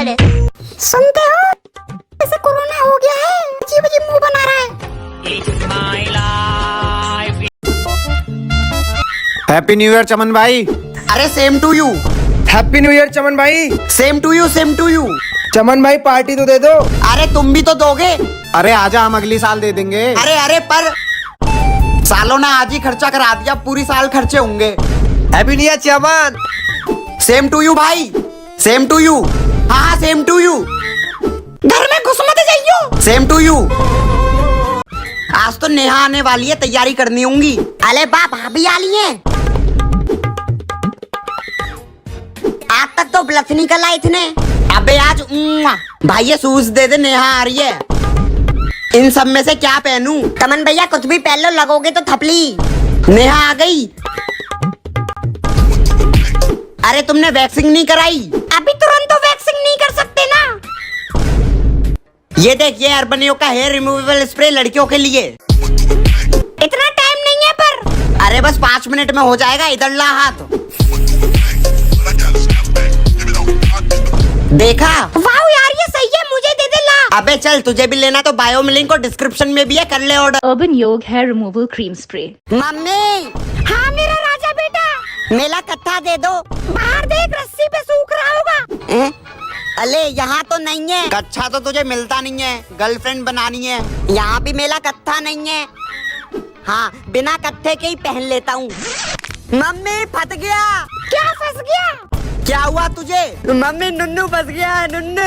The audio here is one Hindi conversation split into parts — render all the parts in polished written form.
पड़े। सुनते हो, ऐसे कोरोना हो गया है, अजीब अजीब मुंह बना रहा है। हैप्पी न्यू ईयर चमन भाई। अरे same to you. Happy new year Chaman भाई। Same to you, same to you. Chaman भाई पार्टी तो दे दो। अरे तुम भी तो दोगे। अरे आजा, हम अगली साल दे देंगे। अरे पर सालों ने आज ही खर्चा करा दिया, पूरी साल खर्चे होंगे। Happy new year Chaman. Same to you भाई, सेम टू यू। हाँ सेम टू यू। घर में घुस मत जाइयो। Same to you. आज तो नेहा आने वाली है, तैयारी करनी होंगी। अरे बाप, भाभी आ ली है। आज तक तो ब्लश निकल आए थे। अबे आज भाई ये शूज दे दे, नेहा आ रही है। इन सब में से क्या पहनूं? तमन भैया कुछ भी पहन लो, लगोगे तो थपली। नेहा आ गई। अरे तुमने वैक्सिंग नहीं कराई? अभी तुरंत तो वैक्सिंग नहीं कर सकते ना। ये देख, ये अर्बनियो का हेयर रिमूवेबल स्प्रे लड़कियों के लिए। इतना टाइम नहीं है पर। अरे बस 5 मिनट में हो जाएगा, इधर ला हाथ। देखा? वाह यार, ये सही है, मुझे दे दे ला। अबे चल, तुझे भी लेना तो बायो में लिंक और डिस्क्रिप्शन में भी है, कर ले order. Urban Yog hair removal cream spray. Mummy. हाँ मेरा राजा बेटा। मेला कट्टा दे दो। बाहर देख, रस्सी पे सूख रहा होगा। अले यहाँ तो नहीं है। कच्छा तो तुझे मिलता नहीं है, गर्लफ्रेंड बनानी है। यहाँ भी मेला कत्था नहीं है। हाँ, बिना कट्ठे के ही पहन लेता हूँ। मम्मी फंस गया। क्या फंस गया? क्या हुआ तुझे? मम्मी नुन्नू फंस गया है, नुन्नू।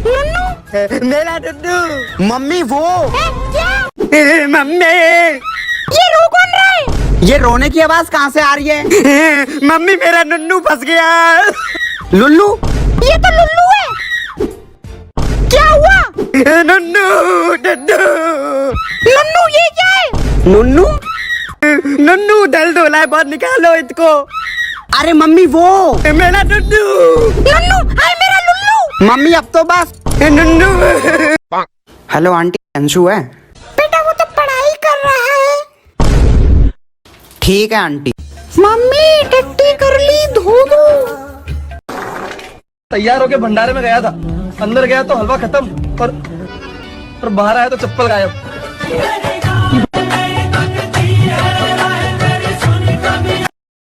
नन्नू? मेरा नुन्नू। मम्मी वो। क्या? मम्मी। ये रो कौन रहा है? ये रोने की आवाज कहाँ से आ रही है? मम्मी मेरा नुन्नू फंस गया। लुल्लू? ये तो लुल्लू है। क्या हुआ? नुन्नू नुन्नू। नन्नू ये क्या है? नुन्नू? नुन्नू दल डोला है, बहुत निकालो इसको। अरे मम्मी वो। मेरा नुन्नू। नन्नू, हाय मेरा लुल्लू। मम्मी अब तो बस। नुन्नू। हेलो आंटी, अंशु है? बेटा वो तो पढ़ाई कर रहा है। ठीक है आंटी। मम्मी टट्टी कर ली, धो दो। तैयार होके भंडारे में गया था, अंदर गया तो हलवा खत्म और बाहर आया तो चप्पल गायब।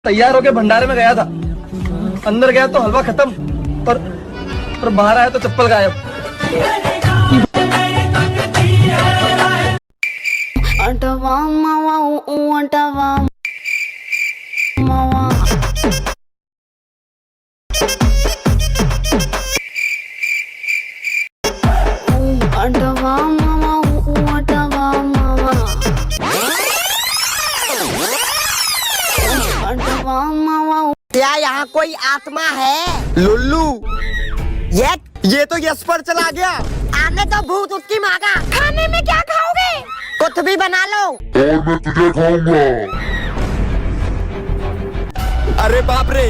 तैयार होके भंडारे में गया था, अंदर गया तो हलवा खत्म और बाहर आया तो चप्पल गायब। अटवा मावा अटवा मावा। अटवा मावा अटवा मावा। अटवा मावा। क्या यहाँ कोई आत्मा है? लुल्लू, ये तो यश पर चला गया। आने तो भूत उसकी माँ का। खाने में क्या खाओगे? कुछ भी बना लो। और मैं तुझे खाऊंगा। अरे बाप रे,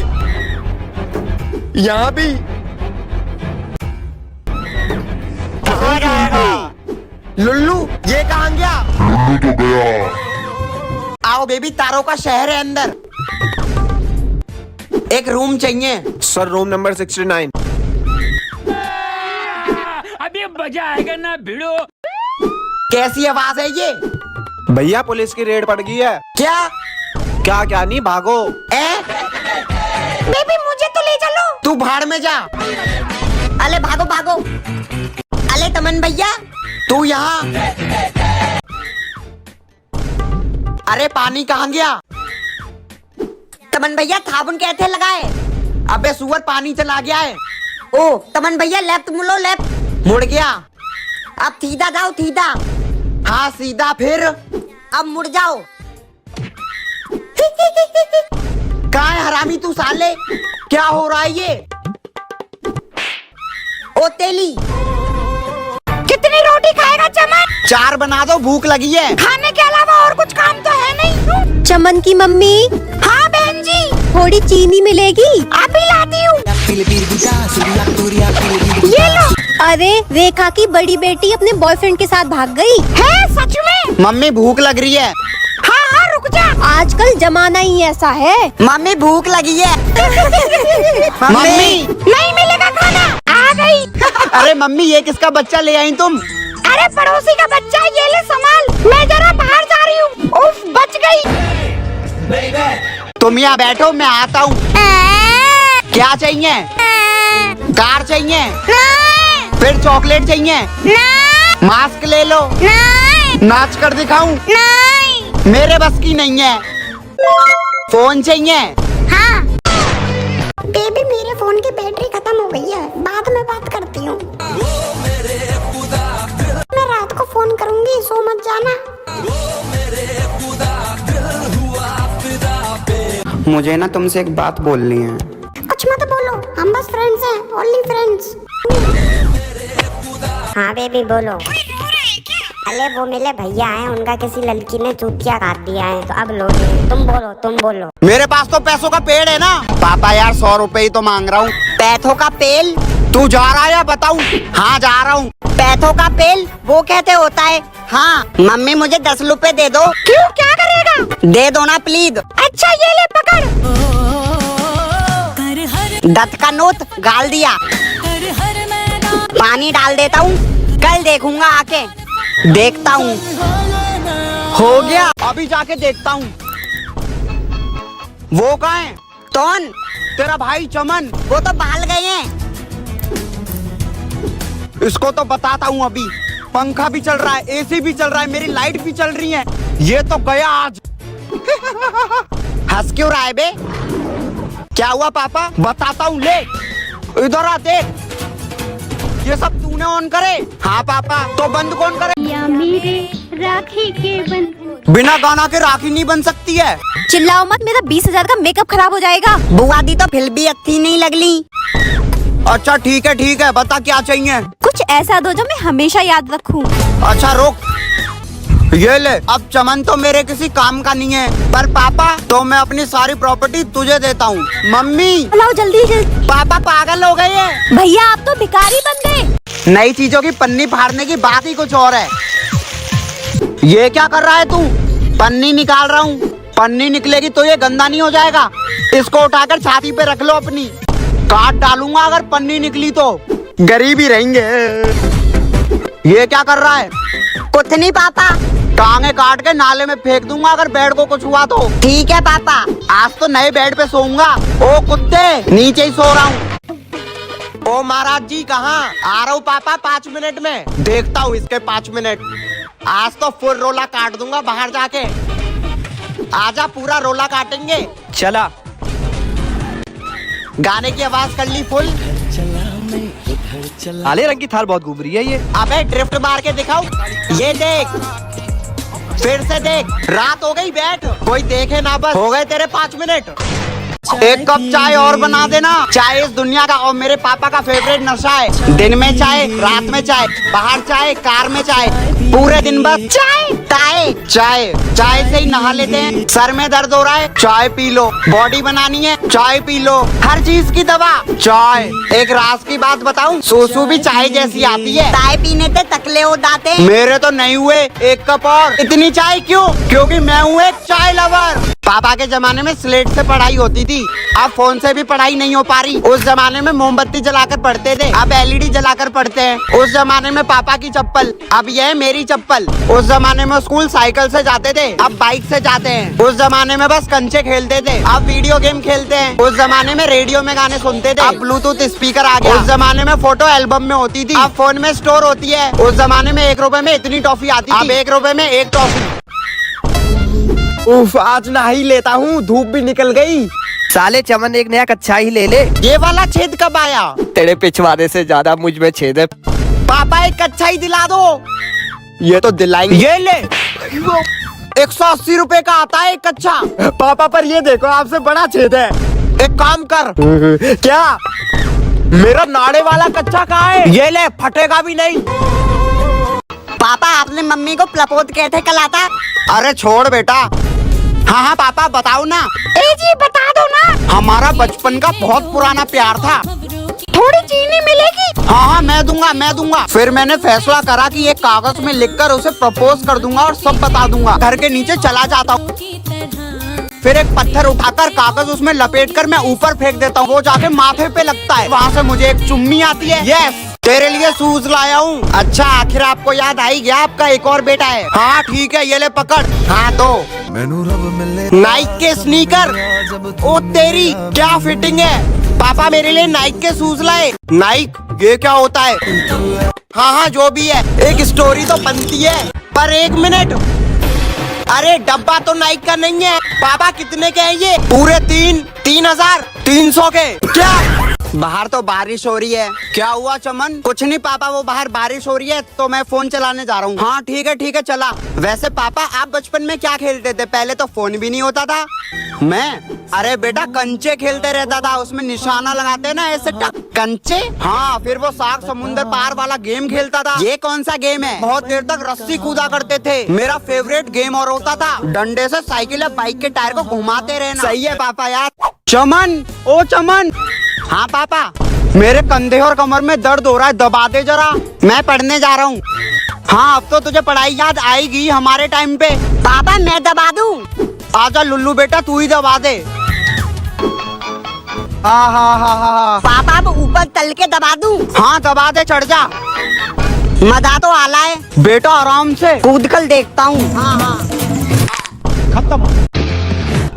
यहाँ भी। लुल्लू ये कहाँ गया? लुल्लू तो गया। आओ बेबी, तारों का शहर है अंदर। एक रूम चाहिए। Sir room number 69। अभी मजा आएगा ना भिड़ो। कैसी आवाज है ये? भैया पुलिस की रेड पड़ गई है। क्या? क्या नहीं, भागो। बेबी मुझे तो ले चलो। तू भाड़ में जा। अले भागो भागो। अले तमन भैया, तू यहाँ। अरे पानी कहाँ गया? तमन भैया साबुन कैसे लगाए? अबे सुअर, पानी चला गया है। ओ तमन भैया, लेफ्ट मुड़ो, लेफ्ट। मुड़ गया। अब सीधा जाओ, सीधा। हाँ सीधा, फिर अब मुड़ जाओ। कहाँ है हरामी तू साले? क्या हो रहा है ये? ओ तेली, कितनी रोटी खाएगा चमन? 4 बना दो, भूख लगी है। खाने के अलावा और कुछ काम तो है नहीं। चमन की मम्मी, हाँ बहन जी, थोड़ी चीनी मिलेगी? अभी लाती हूँ। ये लो। अरे रेखा की बड़ी बेटी अपने बॉयफ्रेंड के साथ भाग गई है सच में? मम्मी भूख लग रही है। हाँ हाँ रुक जा। आजकल जमाना ही ऐसा है। मम्मी भूख लगी है। मम्मी नहीं मिलेगा खाना। आ गई। मम्मी ये किसका बच्चा ले आई तुम? अरे पड़ोसी का बच्चा है, ये ले संभाल, मैं जरा बाहर जा रही हूँ। उफ, बच गई। तुम यहाँ बैठो, मैं आता हूँ। क्या चाहिए? कार चाहिए? नहीं, फिर चॉकलेट चाहिए? नहीं, मास्क ले लो। नहीं, नाच कर दिखाऊं? नहीं। मेरे बस की नहीं है। फोन चाहिए? हाँ। बेबी मेरे फोन की बैटरी खत्म हो गई है, बाद में बात करती हूँ। मैं रात को फोन करूंगी, सो मत जाना। मुझे ना तुमसे एक बात बोलनी है। कुछ मत बोलो, हम बस फ्रेंड्स हैं, ओनली फ्रेंड्स। हाँ बेबी बोलो। अरे वो मेरे भैया हैं, उनका किसी लड़की ने चूतिया काट दिया है, तो अब लो। तुम बोलो। मेरे पास तो पैसों का पेड़ है ना। पापा यार 100 रुपए ही तो मांग रहा हूँ। पैसों का पेल? तू जा रहा है या बताऊँ? हाँ जा रहा हूँ। पैसों का पेल वो कहते होता है। हाँ मम्मी मुझे 10 रुपए दे दो। क्यों, क्या करेगा? दे दो ना प्लीज। अच्छा ये ले पकड़। दत्त का नोट गाल दिया। पानी डाल देता हूँ, कल देखूंगा आके। देखता हूँ। हो गया, अभी जाके देखता हूँ। वो कहाँ है? कौन? तेरा भाई चमन। वो तो बाहर गए हैं। इसको तो बताता हूँ अभी। पंखा भी चल रहा है, एसी भी चल रहा है, मेरी लाइट भी चल रही है। ये तो गया आज। हंस क्यों रहा है बे? क्या हुआ पापा? बताता हूँ, ले इधर आ देख। ये सब तूने ऑन करे? हाँ पापा। तो बंद कौन करे? या मेरे राखी के बंधन। बिना गाना के राखी नहीं बन सकती है। चिल्लाओ मत, मेरा 20,000 का मेकअप खराब हो जाएगा। बुआ दी तो फिर भी अच्छी नहीं लगली। अच्छा ठीक है, बता क्या चाहिए? कुछ ऐसा दो जो मैं हमेशा याद रखूं। अच्छा रुक, ये ले। अब चमन तो मेरे किसी काम का नहीं है, पर पापा तो मैं अपनी सारी प्रॉपर्टी तुझे देता हूँ। मम्मी लाओ जल्दी जल्दी। पापा पागल हो गए हैं। भैया आप तो भिखारी बन गए। नई चीजों की पन्नी फाड़ने की बात ही कुछ और है। ये क्या कर रहा है तू? पन्नी निकाल रहा हूँ। पन्नी निकलेगी तो ये गंदा नहीं हो जाएगा? इसको उठाकर छाती पे रख लो अपनी। काट डालूंगा अगर पन्नी निकली तो। गरीब ही रहेंगे। ये क्या कर रहा है? कुछ नहीं पापा। टांगे काट के नाले में फेंक दूंगा अगर बेड को कुछ हुआ तो। ठीक है पापा। आज तो नए बेड पे सोऊंगा। ओ कुत्ते, नीचे ही सो रहा हूँ। ओ महाराज जी कहाँ? आ रहा हूँ पापा 5 मिनट में। देखता हूँ इसके 5 मिनट। आज तो फुल रोला काट दूंगा बाहर जाके। आजा, पूरा रोला काटेंगे। चला। गाने की आवाज कर ली फुल। काले रंग की थार बहुत घूम रही है ये। अबे ड्रिफ्ट मार के दिखाओ। ये देख, फिर से देख। रात हो गई, बैठ। कोई देखे ना, बस हो गए तेरे 5 मिनट। एक कप चाय और बना देना। चाय इस दुनिया का और मेरे पापा का फेवरेट नशा है। दिन में चाय, रात में चाय, बाहर चाय, कार में चाय, पूरे दिन बस चाय चाय चाय। चाय से ही नहा लेते हैं। सर में दर्द हो रहा है, चाय पी लो। बॉडी बनानी है, चाय पी लो। हर चीज की दवा चाय। एक राज की बात बताऊं, सूसू भी चाय जैसी आती है। चाय पीने से तकले हो जाते हैं। मेरे तो नहीं हुए। एक कप और। इतनी चाय क्यों? क्योंकि मैं हूँ एक चाय लवर। पापा के जमाने में स्लेट से पढ़ाई होती थी, अब फोन से भी पढ़ाई नहीं हो पा रही। उस जमाने में मोमबत्ती जलाकर पढ़ते थे, अब LED जलाकर पढ़ते हैं। उस जमाने में पापा की चप्पल, अब यह है मेरी चप्पल। उस जमाने में स्कूल साइकिल से जाते थे, अब बाइक से जाते हैं। उस जमाने में बस कंचे खेलते थे, अब वीडियो गेम खेलते हैं। उस जमाने में रेडियो में गाने सुनते थे, अब ब्लूटूथ स्पीकर आ गया। उस जमाने में फोटो एल्बम में होती थी, अब फोन में स्टोर होती है। उस जमाने में 1 रुपए में इतनी टॉफी आती थी, अब 1 रुपए में 1 टॉफी। उफ, आज नहा ही लेता हूँ, धूप भी निकल गई। साले चमन एक नया कच्छा ही ले ले। ये वाला छेद कब आया? तेरे पिछवाड़े से ज्यादा मुझ में छेद है। पापा एक कच्छा ही दिला दो। ये तो दिलाएंगे। ये ले, 180 रुपए का आता है एक कच्छा। पापा पर ये देखो, आपसे बड़ा छेद है। एक काम कर। क्या? मेरा नाड़े वाला कच्चा कहाँ है? ये ले, फटेगा भी नहीं। पापा आपने मम्मी को प्रपोज कैसे कल आता? अरे छोड़ बेटा। हाँ पापा बताओ ना। ए जी बता दो ना। हमारा बचपन का बहुत पुराना प्यार था। थोड़ी चीनी मिलेगी? हाँ मैं दूंगा। फिर मैंने फैसला करा कि एक कागज में लिखकर उसे प्रपोज कर दूंगा और सब बता दूंगा। घर के नीचे चला जाता हूँ, फिर एक पत्थर उठाकर कागज उसमें लपेटकर मैं ऊपर फेंक देता हूँ। वो जाके माथे पे लगता है, वहाँ से मुझे एक चुम्मी आती है। यस, तेरे लिए शूज लाया हूँ। अच्छा आखिर आपको याद आई गया आपका एक और बेटा है। हाँ ठीक है ये ले पकड़। हाँ तो नाइक के स्नीकर। ओ तेरी क्या फिटिंग है। पापा मेरे लिए नाइक के शूज लाए। नाइक ये क्या होता है। हाँ हाँ जो भी है एक स्टोरी तो बनती है। पर एक मिनट, अरे डब्बा तो नाइक का नहीं है। पापा कितने के हैं ये। पूरे 3,300 के। क्या बाहर तो बारिश हो रही है। क्या हुआ चमन। कुछ नहीं पापा वो बाहर बारिश हो रही है तो मैं फोन चलाने जा रहा हूँ। हाँ ठीक है चला। वैसे पापा आप बचपन में क्या खेलते थे। पहले तो फोन भी नहीं होता था। मैं अरे बेटा कंचे खेलते रहता था। उसमें निशाना लगाते ना ऐसे कंचे। हाँ फिर वो साग समुंदर पार वाला गेम खेलता था। ये कौन सा गेम है। बहुत देर तक रस्सी कूदा करते थे। मेरा फेवरेट गेम और होता था डंडे से साइकिल या बाइक के टायर को घुमाते रहना। सही है पापा यार। चमन ओ चमन। हाँ पापा मेरे कंधे और कमर में दर्द हो रहा है दबा दे जरा। मैं पढ़ने जा रहा हूँ। हाँ अब तो तुझे पढ़ाई याद आएगी हमारे टाइम पे। पापा मैं दबा दूं। आजा लुल्लू बेटा तू ही दबा दे। हाँ पापा अब ऊपर तल के दबा दूं। हाँ दबा दे चढ़ जा। मजा तो आला है। बेटा आराम से कूद कर देखता हूँ। हाँ खत्म।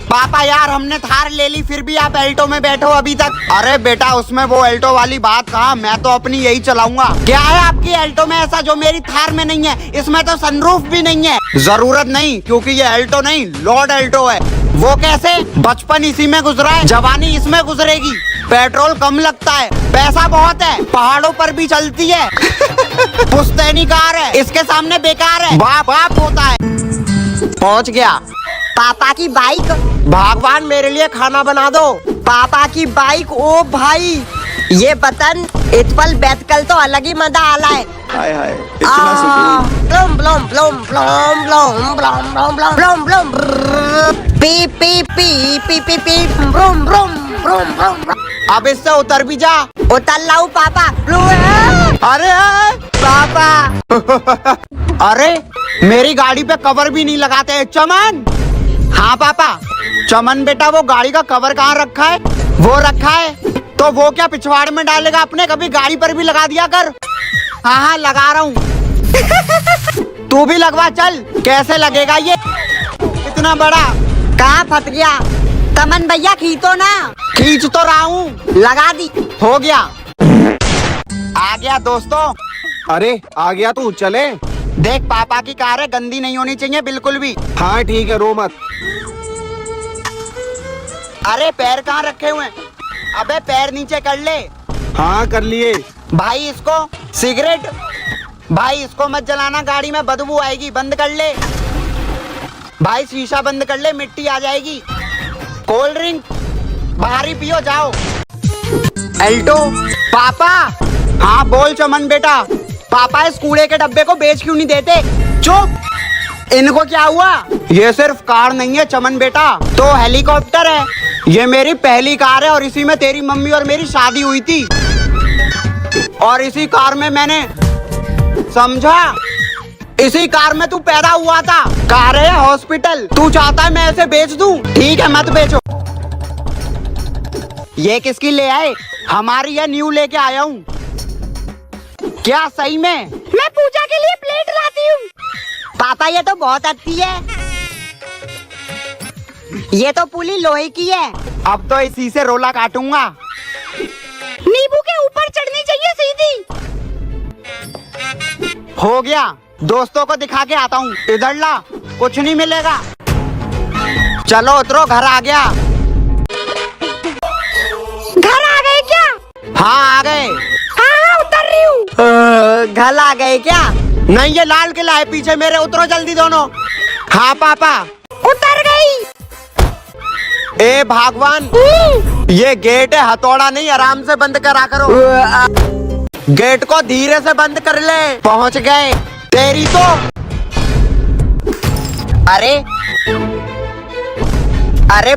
पापा यार हमने थार ले ली फिर भी आप एल्टो में बैठो अभी तक। अरे बेटा उसमें वो एल्टो वाली बात कहा। मैं तो अपनी यही चलाऊंगा। क्या है आपकी एल्टो में ऐसा जो मेरी थार में नहीं है। इसमें तो सनरूफ भी नहीं है। जरूरत नहीं क्योंकि ये एल्टो नहीं लॉर्ड एल्टो है। वो कैसे। बचपन इसी में गुजरा है जवानी इसमें गुजरेगी। पेट्रोल कम लगता है पैसा बहुत है पहाड़ों पर भी चलती है। पुश्तैनी कार है इसके सामने बेकार है। बाप होता है। पहुंच गया। पापा की बाइक। भगवान मेरे लिए खाना बना दो। पापा की बाइक। ओ भाई ये बटन इतफल बैठकर तो अलग ही मजा आला है। हाय हाय इतना सुकून। Blum Blum Blum Blum Blum Blum Blum Blum Blum Blum P P P P P P Blum Blum Blum Blum. अब इससे उतर भी जा। उतर लाऊं पापा। अरे पापा। अरे मेरी गाड़ी पे कवर भी नहीं लगाते चमन। हाँ पापा। चमन बेटा वो गाड़ी का कवर कहाँ रखा है। वो रखा है तो वो क्या पिछवाड़ में डालेगा अपने। कभी गाड़ी पर भी लगा दिया कर। हाँ लगा रहा हूँ। तू भी लगवा चल। कैसे लगेगा ये इतना बड़ा। कहाँ फट गया। तमन भैया खींचो ना। खींच तो रहा हूँ। लगा दी। हो गया। आ गया दोस्तों। अरे आ गया तू चले। देख पापा की कार है गंदी नहीं होनी चाहिए बिल्कुल भी। हाँ ठीक है रो मत। अरे पैर कहाँ रखे हुए हैं। अबे पैर नीचे कर ले। हाँ कर लिए। भाई इसको सिगरेट। भाई इसको मत जलाना गाड़ी में बदबू आएगी बंद कर ले। भाई शीशा बंद कर ले मिट्टी आ जाएगी। कोल्ड ड्रिंक बाहर ही पियो जाओ। एल्टो। पापा। हाँ बोल चमन बेटा। पापा इस कूड़े के डब्बे को बेच क्यों नहीं देते। चुप। इनको क्या हुआ। ये सिर्फ कार नहीं है चमन बेटा तो हेलीकॉप्टर है। ये मेरी पहली कार है और इसी में तेरी मम्मी और मेरी शादी हुई थी। और इसी कार में मैंने समझा इसी कार में तू पैदा हुआ था। कार है हॉस्पिटल। तू चाहता है मैं ऐसे बेच दूं। ठीक है मत बेचो। ये किसकी ले आए। हमारी है न्यू लेके आया हूँ। क्या सही में। मैं पूजा के लिए प्लेट लाती हूँ। पापा ये तो बहुत अच्छी है। ये तो पुली लोहे की है। अब तो इसी से रोला काटूंगा। नींबू के ऊपर चढ़नी चाहिए सीधी। हो गया। दोस्तों को दिखा के आता हूँ। इधर ला कुछ नहीं मिलेगा। चलो उतरो घर आ गया। घर आ गए क्या। हाँ आ गए। हाँ उतर रही हूँ। घर आ गए क्या। नहीं ये लाल किला है पीछे मेरे। उतरो जल्दी दोनों। हाँ पापा। उतर गई। ए भगवान ये गेट है हथौड़ा नहीं आराम से बंद करा करो। गेट को धीरे से बंद कर ले। पहुंच गए। तेरी तो अरे